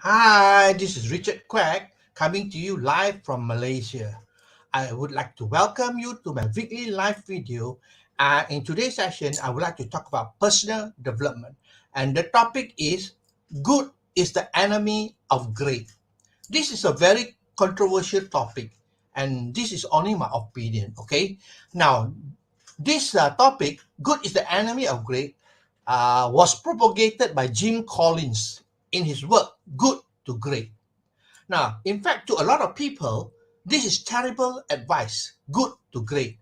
Hi, this is Richard Quack coming to you live from Malaysia. I would like to welcome you to my weekly live video. In today's session, I would like to talk about personal development. And the topic is good is the enemy of great. This is a very controversial topic, and this is only my opinion, okay? Now, this topic, good is the enemy of great, was propagated by Jim Collins in his work, Good to Great. Now, in fact, to a lot of people, this is terrible advice, good to great.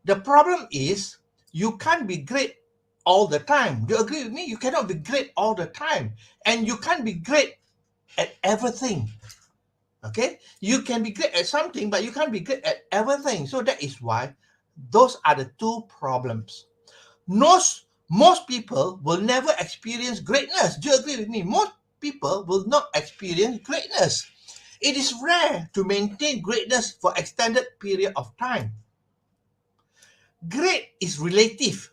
The problem is you can't be great all the time. Do you agree with me? You cannot be great all the time. And you can't be great at everything. Okay? You can be great at something, but you can't be great at everything. So that is why those are the two problems. Most people will never experience greatness. Do you agree with me? Most people will not experience greatness. It is rare to maintain greatness for extended period of time. Great is relative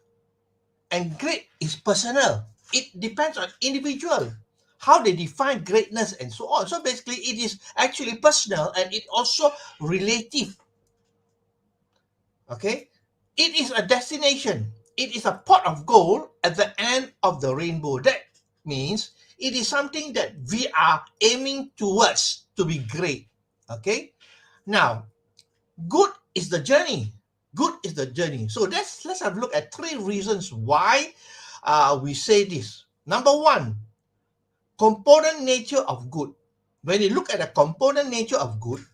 and great is personal. It depends on individual, how they define greatness and so on. So basically it is actually personal and it also relative. Okay? It is a destination. It is a pot of gold at the end of the rainbow. That means it is something that we are aiming towards to be great. Okay? Now, good is the journey. Good is the journey. So let's have a look at three reasons why we say this. Number one, component nature of good. When you look at the component nature of good,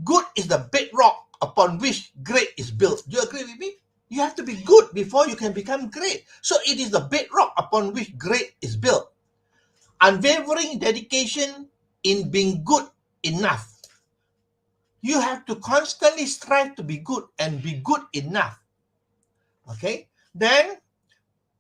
good is the bedrock upon which great is built. Do you agree with me? You have to be good before you can become great. So it is the bedrock upon which great is built. Unwavering dedication in being good enough. You have to constantly strive to be good and be good enough. Okay? Then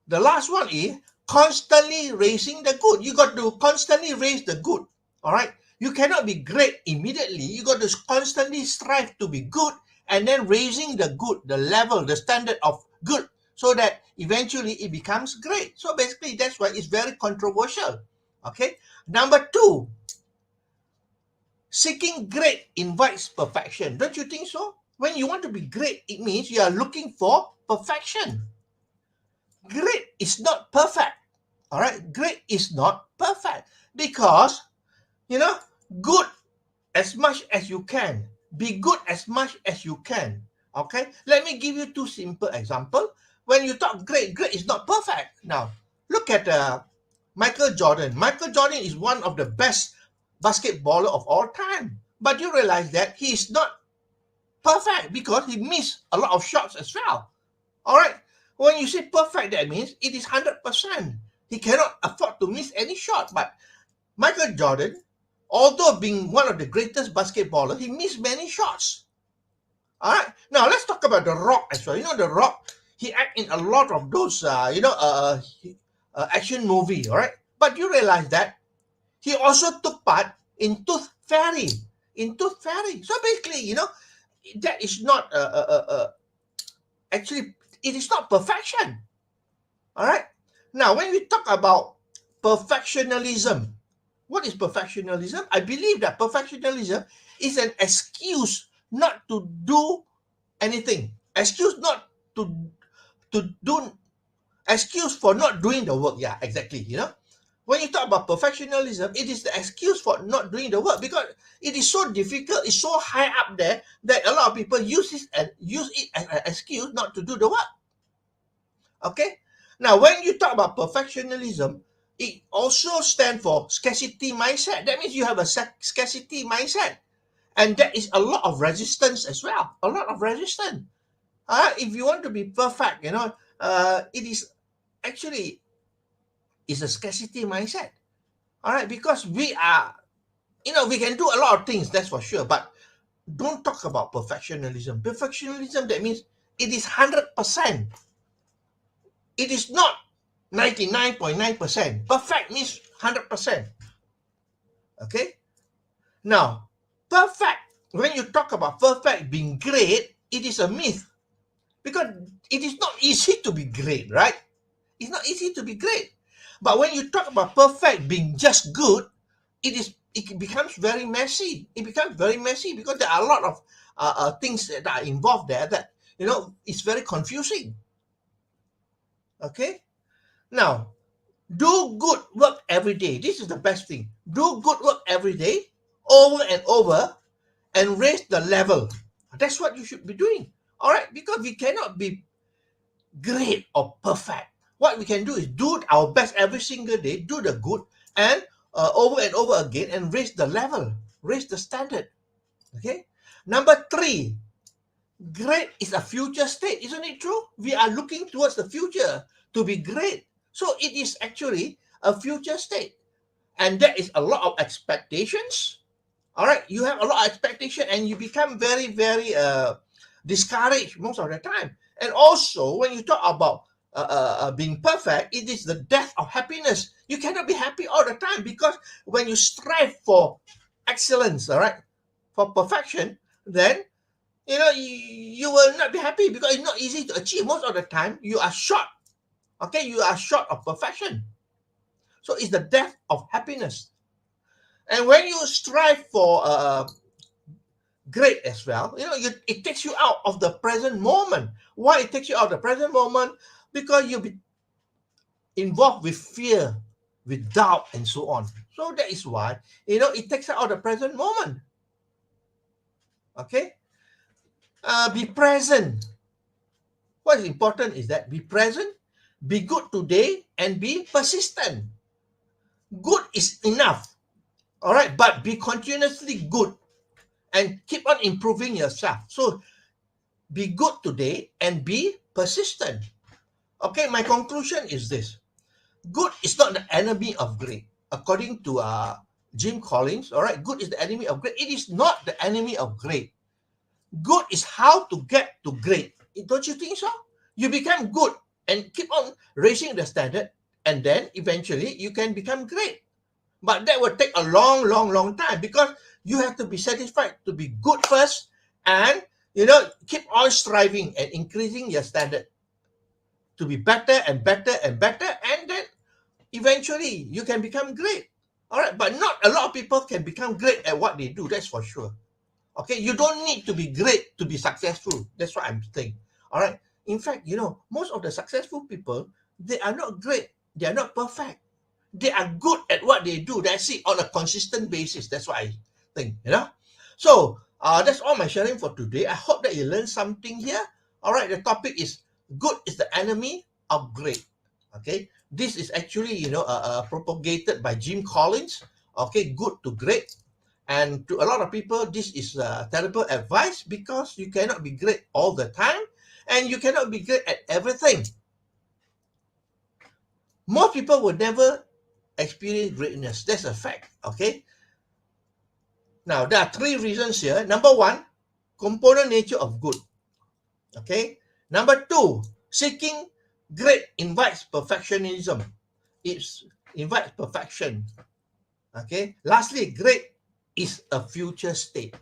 the last one is constantly raising the good. You got to constantly raise the good. All right? You cannot be great immediately. You got to constantly strive to be good and then raising the good, the level, the standard of good so that eventually it becomes great. So basically that's why it's very controversial. Okay? Number two, seeking great invites perfection. Don't you think so? When you want to be great, it means you are looking for perfection. Great is not perfect. All right? Great is not perfect because, you know, good as much as you can. Be good as much as you can. Okay? Let me give you two simple examples. When you talk great, great is not perfect. Now, look at Michael Jordan. Michael Jordan is one of the best basketballer of all time. But you realize that he is not perfect because he missed a lot of shots as well. All right. When you say perfect, that means it is 100%. He cannot afford to miss any shot. But Michael Jordan, although being one of the greatest basketballers, he missed many shots. All right. Now let's talk about The Rock as well. You know, The Rock, he act in a lot of those, action movie. All right. But you realize that he also took part in Tooth Fairy. In Tooth Fairy. So basically, that is not actually, it is not perfection. All right. Now, when we talk about perfectionism, what is perfectionism? I believe that perfectionism is an excuse not to do anything. Excuse not to do excuse for not doing the work. Yeah, exactly. When you talk about perfectionism, it is the excuse for not doing the work because it is so difficult, it's so high up there that a lot of people use it as an excuse not to do the work. Okay? Now, when you talk about perfectionism, it also stands for scarcity mindset. That means you have a scarcity mindset. And there is a lot of resistance as well. A lot of resistance. If you want to be perfect, it is actually is a scarcity mindset. All right, because we can do a lot of things, that's for sure. But don't talk about perfectionism. Perfectionism, that means it is 100%. It is not 99.9%. Perfect means 100%. Okay? Now, perfect, when you talk about perfect being great, it is a myth because it is not easy to be great, right? It's not easy to be great. But when you talk about perfect being just good, it becomes very messy. It becomes very messy because there are a lot of things that are involved there that it's very confusing. Okay, now do good work every day. This is the best thing. Do good work every day, over and over, and raise the level. That's what you should be doing. All right, because we cannot be great or perfect. What we can do is do our best every single day, do the good, and over and over again, and raise the level, raise the standard. Okay. Number three, great is a future state. Isn't it true? We are looking towards the future to be great. So it is actually a future state. And there is a lot of expectations. All right. You have a lot of expectation and you become very, very discouraged most of the time. And also, when you talk about being perfect, it is the death of happiness. You cannot be happy all the time because when you strive for excellence, all right, for perfection, then you will not be happy because it's not easy to achieve. Most of the time, you are short. Okay, you are short of perfection. So it's the death of happiness. And when you strive for great as well, it takes you out of the present moment. Why it takes you out of the present moment? Because you'll be involved with fear, with doubt, and so on. So that is why it takes you out of the present moment. Okay, be present. What is important is that be present, be good today, and be persistent. Good is enough, all right, but be continuously good and keep on improving yourself. So be good today and be persistent. Okay, my conclusion is this: good is not the enemy of great. According to Jim Collins, all right, good is the enemy of great. It is not the enemy of great. Good is how to get to great. Don't you think so? You become good and keep on raising the standard, and then eventually you can become great. But that will take a long, long, long time because you have to be satisfied to be good first and, keep on striving and increasing your standard to be better and better and better. And then eventually you can become great. All right. But not a lot of people can become great at what they do. That's for sure. Okay. You don't need to be great to be successful. That's what I'm saying. All right. In fact, most of the successful people, they are not great. They are not perfect. They are good at what they do. That's it, on a consistent basis. That's what I think, So that's all my sharing for today. I hope that you learned something here. All right, the topic is good is the enemy of great. Okay, this is actually, propagated by Jim Collins. Okay, good to great. And to a lot of people, this is terrible advice because you cannot be great all the time and you cannot be great at everything. Most people will never experience greatness. That's a fact. Okay. Now, there are three reasons here. Number one, component nature of good. Okay. Number two, seeking great invites perfectionism. It invites perfection. Okay. Lastly, great is a future state.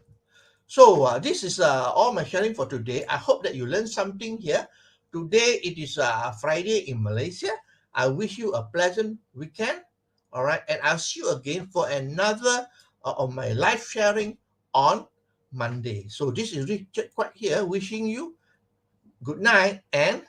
So this is all my sharing for today. I hope that you learned something here. Today it is Friday in Malaysia. I wish you a pleasant weekend. All right, and I'll see you again for another of my live sharing on Monday. So this is Richard Quack here, wishing you good night and